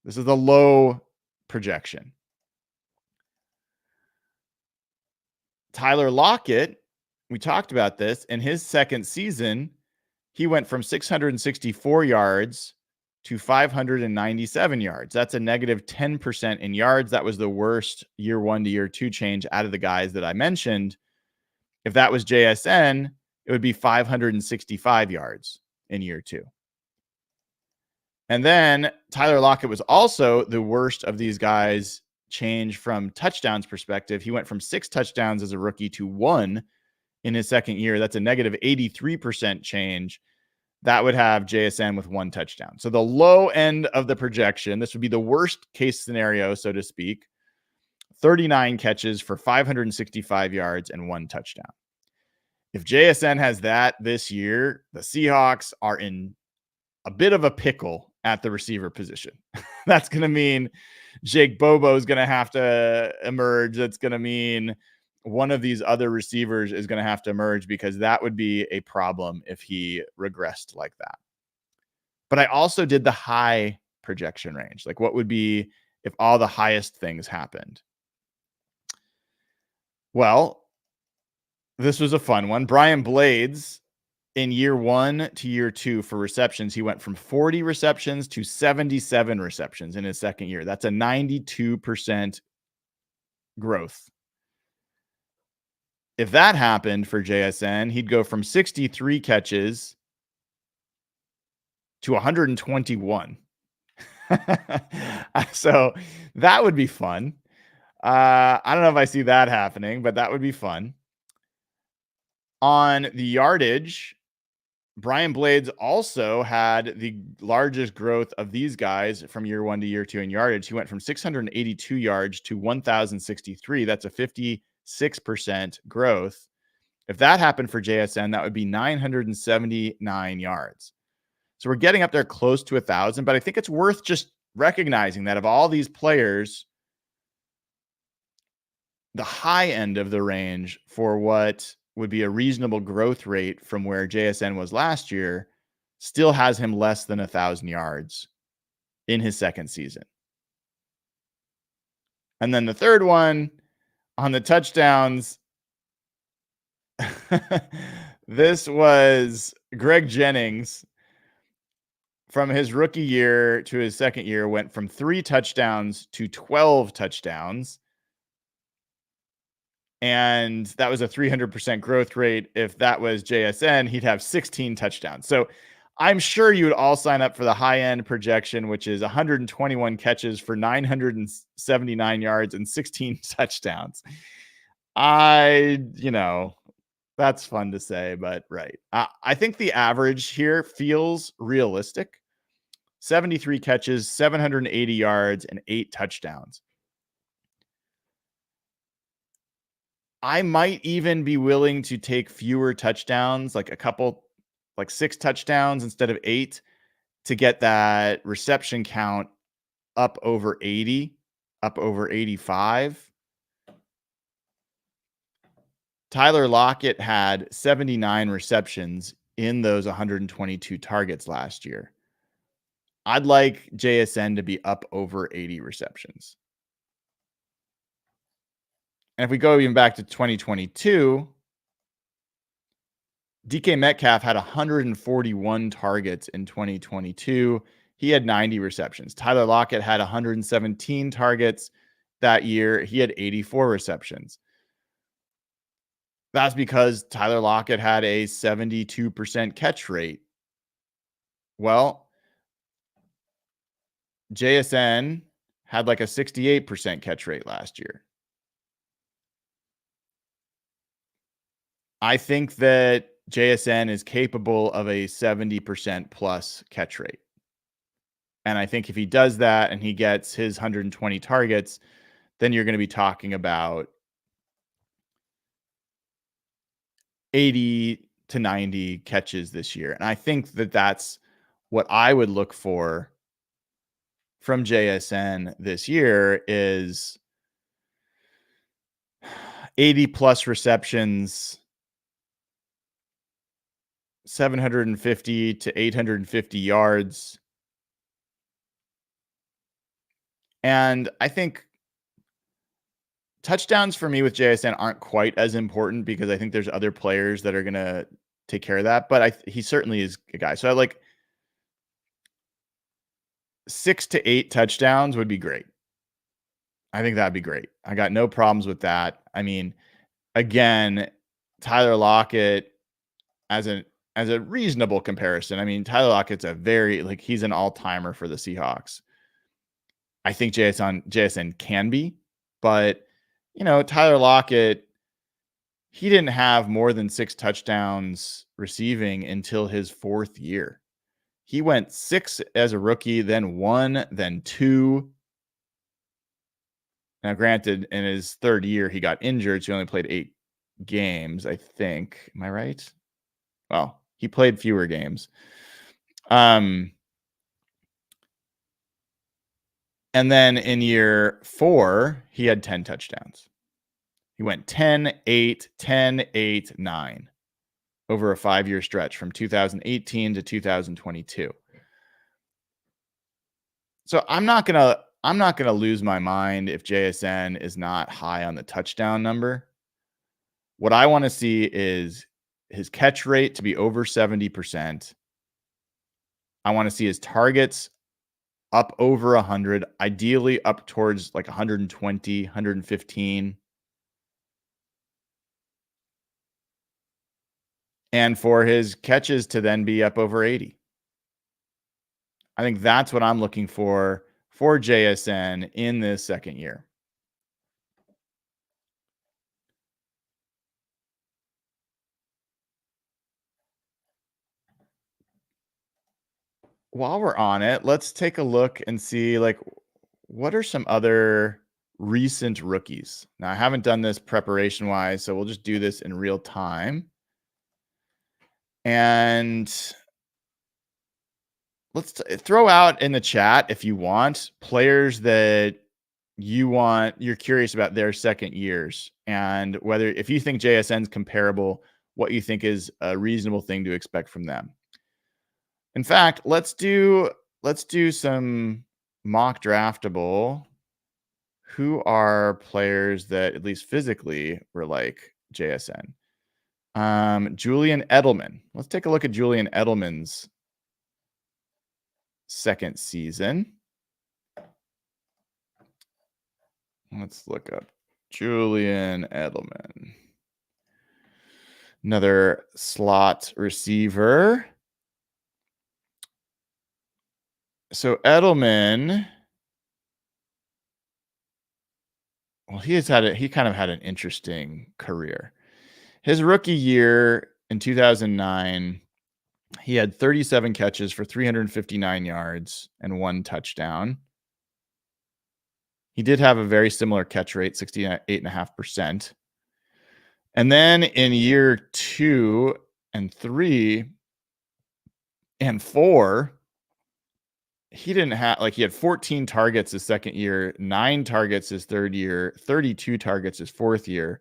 This is a low projection. Tyler Lockett, we talked about this. In his second season, he went from 664 yards to 597 yards. That's a negative 10% in yards. That was the worst year 1 to year 2 change out of the guys that I mentioned. If that was JSN, it would be 565 yards in year 2. And then Tyler Lockett was also the worst of these guys change from touchdowns perspective. He went from 6 touchdowns as a rookie to 1 in his second year. That's a negative 83% change. That would have JSN with 1 touchdown. So the low end of the projection, this would be the worst case scenario, so to speak, 39 catches for 565 yards and 1 touchdown. If JSN has that this year, the Seahawks are in a bit of a pickle at the receiver position. That's going to mean Jake Bobo is going to have to emerge. That's going to mean one of these other receivers is going to have to emerge, because that would be a problem if he regressed like that. But I also did the high projection range. Like, what would be if all the highest things happened? Well, this was a fun one. Brian Blades, in year 1 to year 2 for receptions, he went from 40 receptions to 77 receptions in his second year. That's a 92% growth. If that happened for JSN, he'd go from 63 catches to 121. So that would be fun. I don't know if I see that happening, but that would be fun. On the yardage, Brian Blades also had the largest growth of these guys from year 1 to year 2 in yardage. He went from 682 yards to 1,063. That's a 56% growth. If that happened for JSN, that would be 979 yards. So we're getting up there close to 1,000, but I think it's worth just recognizing that of all these players, the high end of the range for what would be a reasonable growth rate from where JSN was last year still has him less than 1,000 yards in his second season. And then the third one on the touchdowns, this was Greg Jennings. From his rookie year to his second year, went from 3 touchdowns to 12 touchdowns. And that was a 300% growth rate. If that was JSN, he'd have 16 touchdowns. So I'm sure you would all sign up for the high end projection, which is 121 catches for 979 yards and 16 touchdowns. That's fun to say, but right. I think the average here feels realistic. 73 catches, 780 yards, and 8 touchdowns. I might even be willing to take fewer touchdowns, like a couple, like 6 touchdowns instead of 8, to get that reception count up over 80, up over 85. Tyler Lockett had 79 receptions in those 122 targets last year. I'd like JSN to be up over 80 receptions. And if we go even back to 2022, DK Metcalf had 141 targets in 2022. He had 90 receptions. Tyler Lockett had 117 targets that year. He had 84 receptions. That's because Tyler Lockett had a 72% catch rate. Well, JSN had like a 68% catch rate last year. I think that JSN is capable of a 70% plus catch rate. And I think if he does that and he gets his 120 targets, then you're going to be talking about 80 to 90 catches this year. And I think that that's what I would look for from JSN this year is 80 plus receptions, 750 to 850 yards. And I think touchdowns for me with JSN aren't quite as important because I think there's other players that are going to take care of that. But he certainly is a guy. So I like 6 to 8 touchdowns would be great. I think that'd be great. I got no problems with that. I mean, again, Tyler Lockett as a reasonable comparison. I mean, Tyler Lockett's he's an all-timer for the Seahawks. I think JSN can be, but Tyler Lockett, he didn't have more than 6 touchdowns receiving until his 4th year. He went 6 as a rookie, then 1, then 2. Now, granted, in his 3rd year, he got injured, so he only played 8 games, I think. Am I right? Well, he played fewer games. And then in year 4, he had 10 touchdowns. He went 10, 8, 10, 8, 9 over a 5-year stretch from 2018 to 2022. So I'm not gonna lose my mind if JSN is not high on the touchdown number. What I want to see is his catch rate to be over 70%. I want to see his targets up over 100, ideally up towards like 120, 115. And for his catches to then be up over 80. I think that's what I'm looking for JSN in this 2nd year. While we're on it, let's take a look and see what are some other recent rookies. Now, I haven't done this preparation wise, so we'll just do this in real time. And let's throw out in the chat, if you want, players that you're curious about their 2nd years and whether, if you think JSN's comparable, what you think is a reasonable thing to expect from them. In fact, let's do some mock draftable. Who are players that at least physically were like JSN? Julian Edelman. Let's take a look at Julian Edelman's 2nd season. Let's look up Julian Edelman. Another slot receiver. So Edelman, well, he kind of had an interesting career. His rookie year in 2009, he had 37 catches for 359 yards and 1 touchdown. He did have a very similar catch rate, 68.5%. And then in year 2 and 3 and 4, he didn't have, like, he had 14 targets his second year, 9 targets his third year, 32 targets his fourth year.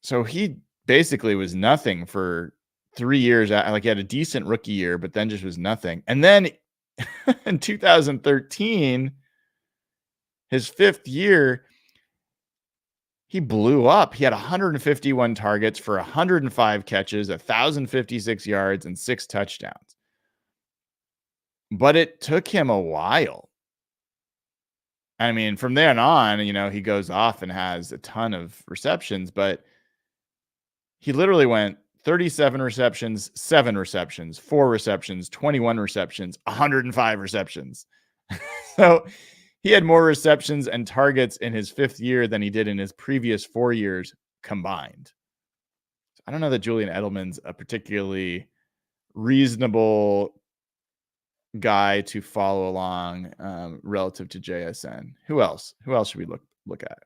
So he basically was nothing for 3 years. Like, he had a decent rookie year, but then just was nothing. And then in 2013, his fifth year, he blew up. He had 151 targets for 105 catches, 1,056 yards, and 6 touchdowns. But it took him a while. I mean, from then on, you know, he goes off and has a ton of receptions, but he literally went 37 receptions, 7 receptions, 4 receptions, 21 receptions, 105 receptions. So he had more receptions and targets in his fifth year than he did in his previous 4 years combined. I don't know that Julian Edelman's a particularly reasonable guy to follow along relative to JSN. Who else? Who else should we look at?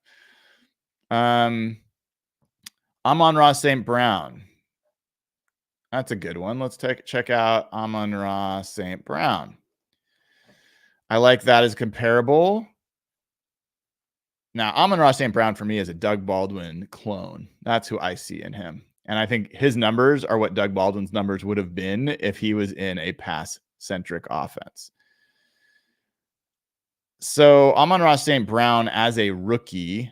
Amon-Ra St. Brown. That's a good one. Let's check out Amon-Ra St. Brown. I like that as comparable. Now, Amon-Ra St. Brown for me is a Doug Baldwin clone. That's who I see in him. And I think his numbers are what Doug Baldwin's numbers would have been if he was in a pass-centric offense. So Amon-Ra St. Brown as a rookie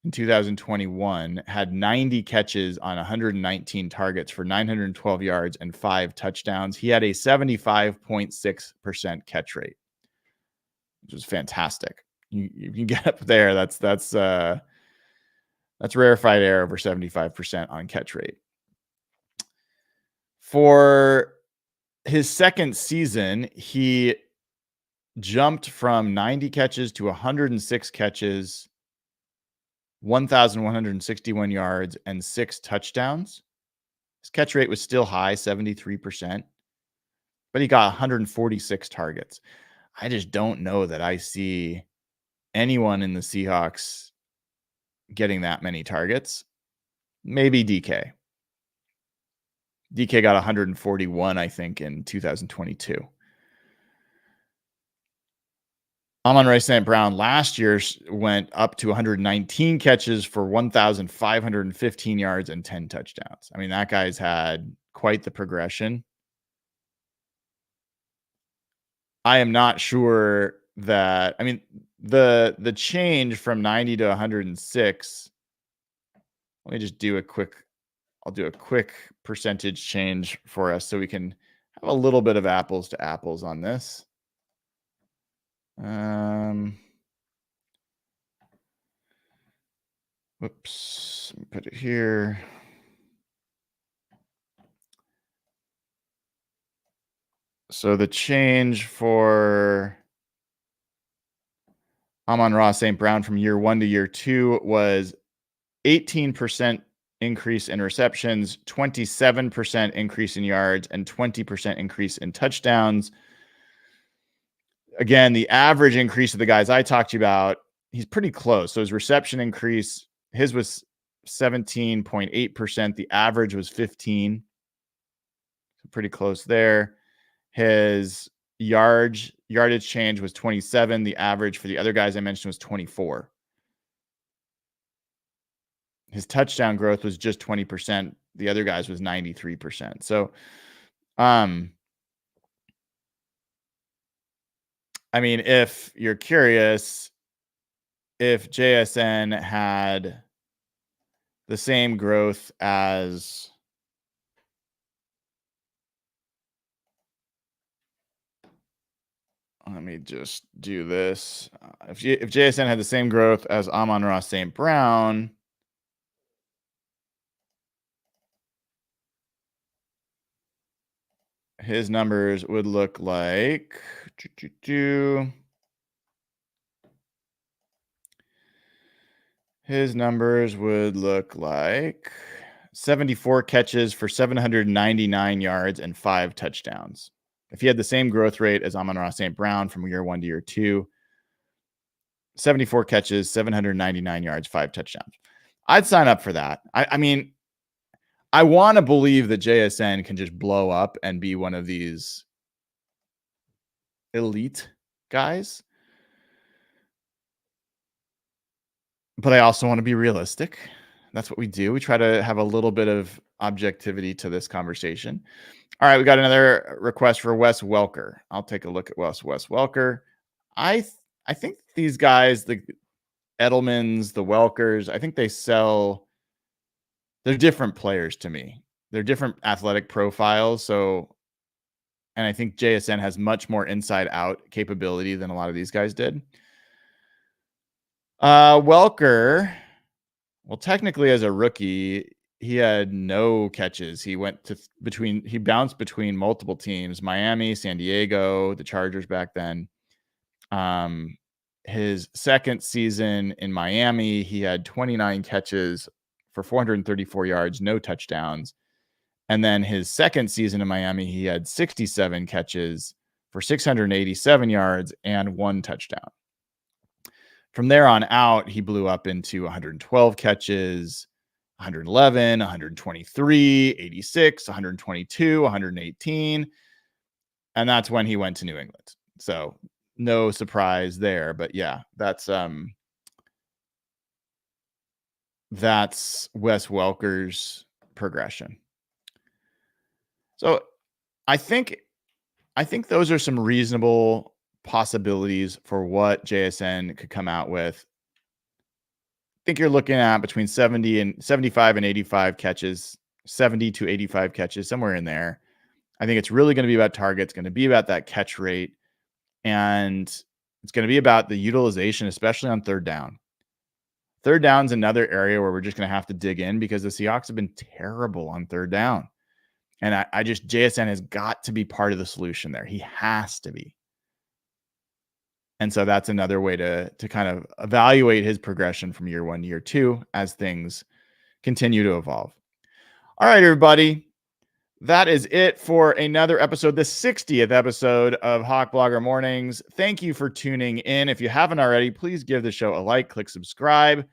in 2021 had 90 catches on 119 targets for 912 yards and 5 touchdowns. He had a 75.6% catch rate, which was fantastic. You can get up there. That's rarefied air over 75% on catch rate. For his second season, he jumped from 90 catches to 106 catches, 1,161 yards, and 6 touchdowns. His catch rate was still high, 73%, but he got 146 targets. I just don't know that I see anyone in the Seahawks getting that many targets. Maybe DK. DK got 141, I think, in 2022. Amon-Ra St. Brown last year went up to 119 catches for 1,515 yards and 10 touchdowns. I mean, that guy's had quite the progression. I am not sure that, I mean, the change from 90 to 106, let me just do a quick, I'll do a quick percentage change for us so we can have a little bit of apples to apples on this. Whoops, let me put it here. So the change for Amon-Ra St. Brown from year 1 to year 2 was 18% increase in receptions, 27% increase in yards, and 20% increase in touchdowns. Again, the average increase of the guys I talked to you about, he's pretty close. So his reception increase, his was 17.8%. The average was 15. So pretty close there. His yardage change was 27. The average for the other guys I mentioned was 24. His touchdown growth was just 20%. The other guys was 93%. So, I mean, if you're curious, if JSN had the same growth as let me just do this. If JSN had the same growth as Amon-Ra St. Brown, his numbers would look like his numbers would look like 74 catches for 799 yards and 5 touchdowns. If he had the same growth rate as Amon-Ra St. Brown from year 1 to year 2, 74 catches, 799 yards, 5 touchdowns. I'd sign up for that. I mean, I want to believe that JSN can just blow up and be one of these elite guys. But I also want to be realistic. That's what we do. We try to have a little bit of objectivity to this conversation. All right, we got another request for Wes Welker. I'll take a look at Wes Welker. I think these guys, the Edelmans, the Welkers, I think they're different players to me. They're different athletic profiles. So, and I think JSN has much more inside out capability than a lot of these guys did. Welker, well, technically as a rookie, he had no catches. He went to he bounced between multiple teams, Miami, San Diego, the Chargers back then. His second season in Miami, he had 29 catches for 434 yards, no touchdowns. And then his second season in Miami, he had 67 catches for 687 yards and 1 touchdown. From there on out, he blew up into 112 catches, 111, 123, 86, 122, 118. And that's when he went to New England. So no surprise there. But yeah, that's Wes Welker's progression. So I think those are some reasonable possibilities for what JSN could come out with. I think you're looking at between 75 and 85 catches, 70 to 85 catches, somewhere in there. I think it's really going to be about targets, going to be about that catch rate, and it's going to be about the utilization, especially on third down. Third down's another area where we're just going to have to dig in because the Seahawks have been terrible on third down. And JSN has got to be part of the solution there. He has to be. And so that's another way to kind of evaluate his progression from year 1 to year 2 as things continue to evolve. All right, everybody. That is it for another episode, the 60th episode of Hawk Blogger Mornings. Thank you for tuning in. If you haven't already, please give the show a like, click subscribe.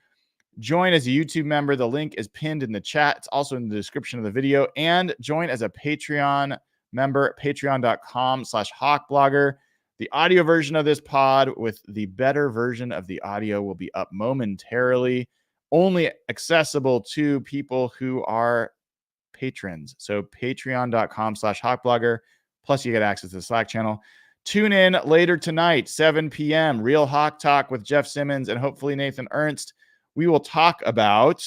Join as a YouTube member. The link is pinned in the chat. It's also in the description of the video. And join as a Patreon member, patreon.com/hawkblogger. The audio version of this pod with the better version of the audio will be up momentarily, only accessible to people who are patrons. So patreon.com/hawkblogger. Plus you get access to the Slack channel. Tune in later tonight, 7 p.m. Real Hawk Talk with Jeff Simmons and hopefully Nathan Ernst. We will talk about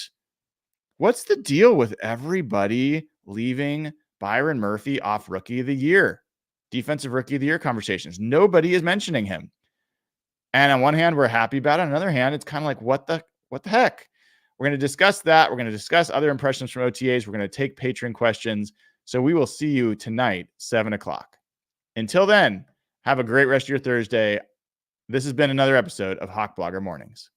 what's the deal with everybody leaving Byron Murphy off Rookie of the Year, Defensive Rookie of the Year conversations. Nobody is mentioning him. And on one hand, we're happy about it. On the other hand, it's kind of like, what the heck? We're going to discuss that. We're going to discuss other impressions from OTAs. We're going to take patron questions. So we will see you tonight, 7 o'clock. Until then, have a great rest of your Thursday. This has been another episode of Hawk Blogger Mornings.